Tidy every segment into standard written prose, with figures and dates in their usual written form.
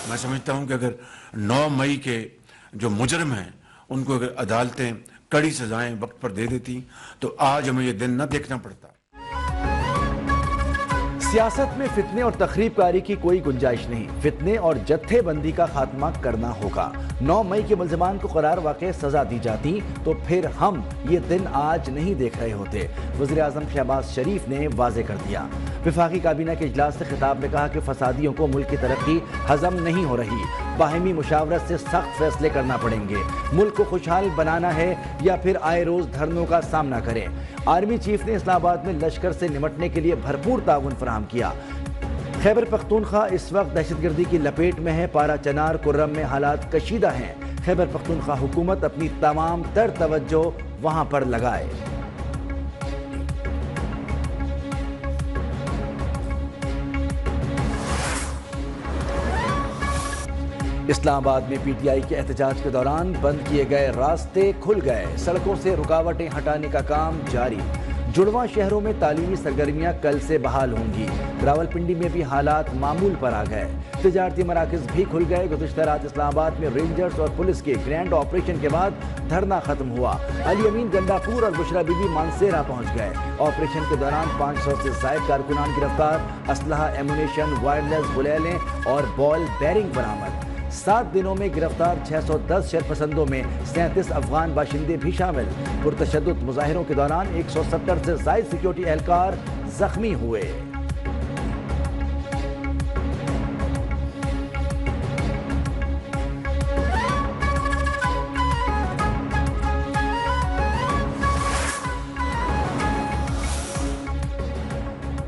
मैं समझता हूं कि अगर 9 मई के जो मुजरिम हैं उनको अगर अदालतें कड़ी सजाएं वक्त पर दे देती तो आज हमें ये दिन न देखना पड़ता। सियासत में फितने और तखरीबकारी की कोई गुंजाइश नहीं। फितने और जत्थेबंदी का खात्मा करना होगा। 9 मई के मुल्ज़िमान को करार वाक़ई सजा दी जाती तो फिर हम ये दिन आज नहीं देख रहे होते। वज़ीर आज़म शहबाज शरीफ ने वाज़े कर दिया। वफाकी काबीना के इजलास से खिताब में कहा कि फसादियों को मुल्क की तरक्की हजम नहीं हो रही। बाहिमी मुशावरत से सख्त फैसले करना पड़ेंगे। मुल्क को खुशहाल बनाना है या फिर आए रोज धरनों का सामना करें। आर्मी चीफ ने इस्लामाबाद में लश्कर से निमटने के लिए भरपूर ताउन फराहम किया। खैबर पख्तूनख्वा इस वक्त दहशतगर्दी की लपेट में है। पारा चनार कुर्रम में हालात कशीदा हैं। खैबर पख्तूनख्वा हुकूमत अपनी तमाम तर तवज्जो वहां पर लगाए। इस्लामाबाद में पीटीआई के एहतजाज के दौरान बंद किए गए रास्ते खुल गए। सड़कों से रुकावटें हटाने का काम जारी। जुड़वां शहरों में तालीमी सरगर्मियां कल से बहाल होंगी। रावलपिंडी में भी हालात मामूल पर आ गए। तिजारती मराकज़ भी खुल गए। गुज़िश्ता रात इस्लामाबाद में रेंजर्स और पुलिस के ग्रैंड ऑपरेशन के बाद धरना खत्म हुआ। अली अमीन गंडापुर और बुशरा बीबी मानसेरा पहुंच गए। ऑपरेशन के दौरान 500 से ज़ायद कारकुनान गिरफ्तार। असलहा, एमुनेशन, वायरलेस गुलेलें और बॉल बेरिंग बरामद। 7 दिनों में गिरफ्तार 610 शरपसंदों में 37 अफगान बाशिंदे भी शामिल। पुरतशद्दुद मुजाहिरों के दौरान 170 से ज़ायद सिक्योरिटी एहलकार जख्मी हुए।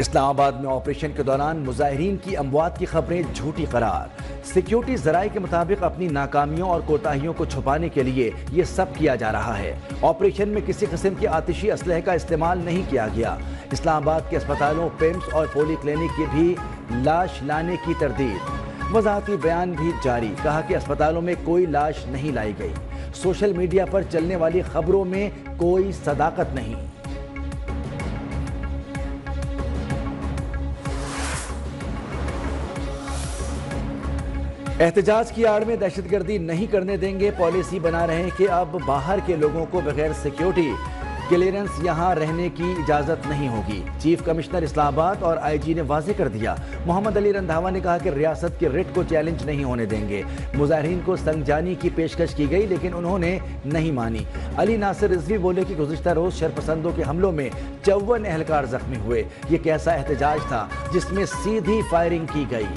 इस्लामाबाद में ऑपरेशन के दौरान मुजाहिरीन की अमवात की खबरें झूठी करार। सिक्योरिटी ज़राए के मुताबिक अपनी नाकामियों और कोताहियों को छुपाने के लिए ये सब किया जा रहा है। ऑपरेशन में किसी किस्म के आतिशी असलहे का इस्तेमाल नहीं किया गया। इस्लामाबाद के अस्पतालों, पेम्स और पोली क्लिनिक की भी लाश लाने की तरदीद। वजाहती बयान भी जारी। कहा कि अस्पतालों में कोई लाश नहीं लाई गई। सोशल मीडिया पर चलने वाली खबरों में कोई सदाकत नहीं। एहतजाज की आड़ में दहशतगर्दी नहीं करने देंगे। पॉलिसी बना रहे हैं कि अब बाहर के लोगों को बगैर सिक्योरिटी क्लियरेंस यहां रहने की इजाजत नहीं होगी। चीफ कमिश्नर इस्लामाबाद और आईजी ने वाज़ेह कर दिया। मोहम्मद अली रंधावा ने कहा कि रियासत के रिट को चैलेंज नहीं होने देंगे। मुजाहिरीन को संगजानी की पेशकश की गई लेकिन उन्होंने नहीं मानी। अली नासिर रिजवी बोले कि गुज़िश्ता रोज शरपसंदों के हमलों में 54 एहलकार जख्मी हुए। ये कैसा एहतजाज था जिसमें सीधी फायरिंग की गई।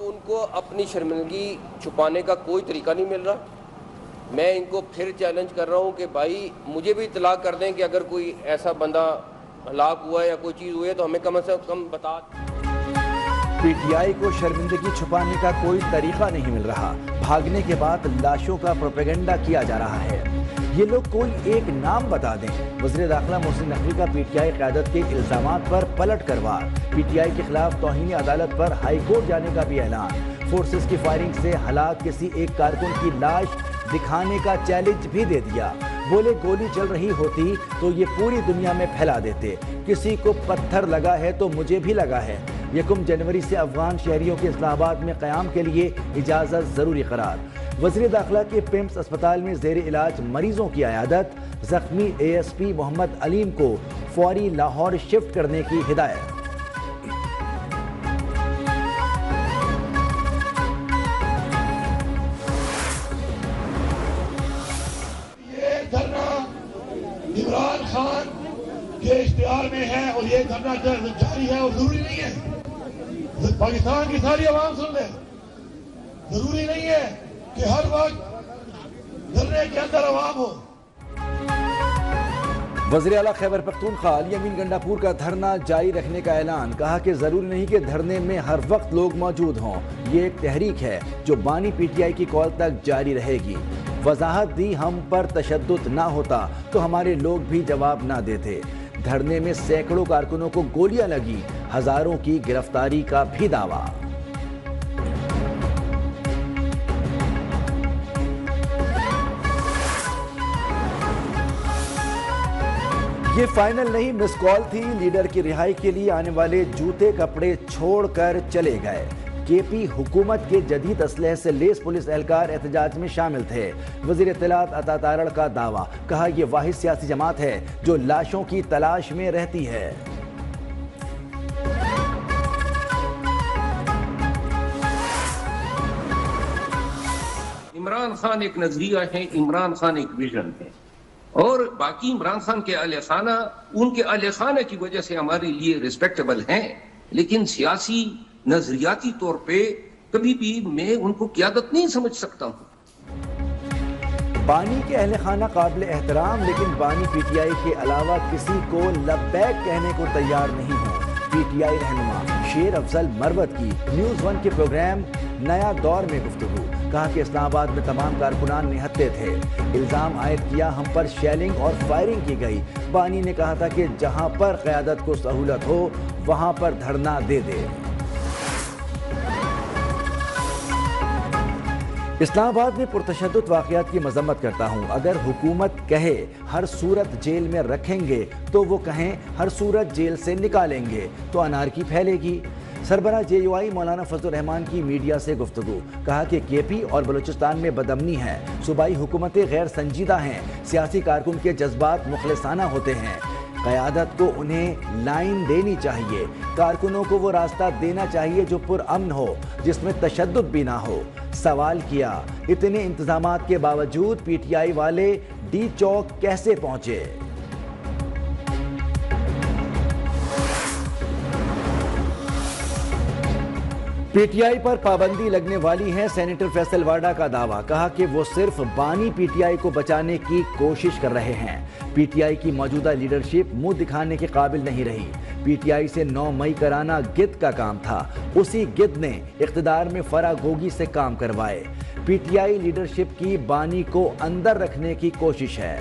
उनको अपनी शर्मिंदगी छुपाने का कोई तरीका नहीं मिल रहा। मैं इनको फिर चैलेंज कर रहा हूं कि भाई मुझे भी इत्तला कर दें कि अगर कोई ऐसा बंदा हलाक हुआ है या कोई चीज़ हुई है तो हमें कम से कम बता। पीटीआई को शर्मिंदगी छुपाने का कोई तरीका नहीं मिल रहा। भागने के बाद लाशों का प्रोपेगेंडा किया जा रहा है। ये लोग कोई एक नाम बता दें। वज़ीर दाखिला मोहसिन नकवी का पीटीआई क़यादत के इल्ज़ामात पर पलट करवार। पीटीआई के खिलाफ तौहीन अदालत पर हाई कोर्ट जाने का भी ऐलान। फोर्सेस की फायरिंग से हलाक किसी एक कारकुन की लाश दिखाने का चैलेंज भी दे दिया। बोले गोली चल रही होती तो ये पूरी दुनिया में फैला देते। किसी को पत्थर लगा है तो मुझे भी लगा है। 1 जनवरी से अफगान शहरियों के इस्लामाबाद में क़याम के लिए इजाज़त ज़रूरी करार। वज़ीर दाखिला के पेम्स अस्पताल में ज़ेर इलाज मरीजों की अयादत। ज़ख्मी ASP मोहम्मद अलीम को फौरी लाहौर शिफ्ट करने की हिदायत। ये धरना इमरान खान के इख्तियार में है और ये धरना जारी है और जरूरी नहीं है पाकिस्तान की सारी आवाम सुन ले। जरूरी नहीं है कि हर वक्त धरने के अंदर आवाम हो। वज़ीर आला खैबर पख्तूनख्वा अली अमीन गंडापुर का धरना जारी रखने का ऐलान। कहा कि जरूरी नहीं कि धरने में हर वक्त लोग मौजूद हों। ये एक तहरीक है जो बानी पीटीआई की कॉल तक जारी रहेगी। वजाहत दी हम पर तशद्दुद ना होता तो हमारे लोग भी जवाब ना देते। धरने में सैकड़ों कारकुनों को गोलियां लगी। हजारों की गिरफ्तारी का भी दावा। یہ فائنل نہیں، مس کال تھی۔ لیڈر کی رہائی کے لیے آنے والے جوتے کپڑے چھوڑ کر چلے گئے۔ کے پی حکومت کے جدید اسلحے سے لیس پولیس اہلکار احتجاج میں شامل تھے۔ وزیر اطلاعات عطا تارڑ کا دعویٰ، کہا یہ واحد سیاسی جماعت ہے جو لاشوں کی تلاش میں رہتی ہے۔ عمران خان ایک نظریہ ہے، عمران خان ایک ویژن ہے، اور باقی عمران خان کے اہل خانہ ان کے اہل خانہ کی وجہ سے ہمارے لیے ریسپیکٹیبل ہیں، لیکن سیاسی نظریاتی طور پہ کبھی بھی میں ان کو قیادت نہیں سمجھ سکتا ہوں۔ بانی کے اہل خانہ قابل احترام، لیکن بانی پی ٹی آئی کے علاوہ کسی کو لبیک کہنے کو تیار نہیں ہوں۔ پی ٹی آئی رہنما شیر افضل مروت کی نیوز ون کے پروگرام نیا دور میں گفتگو، کہا کہ اسلام آباد میں تمام کارکنان نہتے تھے۔ الزام عائد کیا ہم پر شیلنگ اور فائرنگ کی گئی۔ بانی نے کہا تھا کہ جہاں پر قیادت کو سہولت ہو وہاں پر دھرنا دے دے۔ اسلام آباد میں پرتشدد واقعات کی مذمت کرتا ہوں۔ اگر حکومت کہے ہر صورت جیل میں رکھیں گے تو وہ کہیں ہر صورت جیل سے نکالیں گے تو انارکی پھیلے گی۔ سربراہ جے یو آئی مولانا فضل الرحمان کی میڈیا سے گفتگو، کہا کہ کے پی اور بلوچستان میں بدامنی ہے، صوبائی حکومتیں غیر سنجیدہ ہیں، سیاسی کارکن کے جذبات مخلصانہ ہوتے ہیں، قیادت کو انہیں لائن دینی چاہیے، کارکنوں کو وہ راستہ دینا چاہیے جو پرامن ہو، جس میں تشدد بھی نہ ہو۔ سوال کیا اتنے انتظامات کے باوجود پی ٹی آئی والے ڈی چوک کیسے پہنچے؟ پی ٹی آئی پر پابندی لگنے والی ہے، سینیٹر فیصل واڈا کا دعویٰ، کہا کہ وہ صرف بانی پی ٹی آئی کو بچانے کی کوشش کر رہے ہیں۔ پی ٹی آئی کی موجودہ لیڈرشپ منہ دکھانے کے قابل نہیں رہی۔ پی ٹی آئی سے 9 مئی کرانا گد کا کام تھا، اسی گد نے اقتدار میں فراگوگی سے کام کروائے۔ پی ٹی آئی لیڈرشپ کی بانی کو اندر رکھنے کی کوشش ہے۔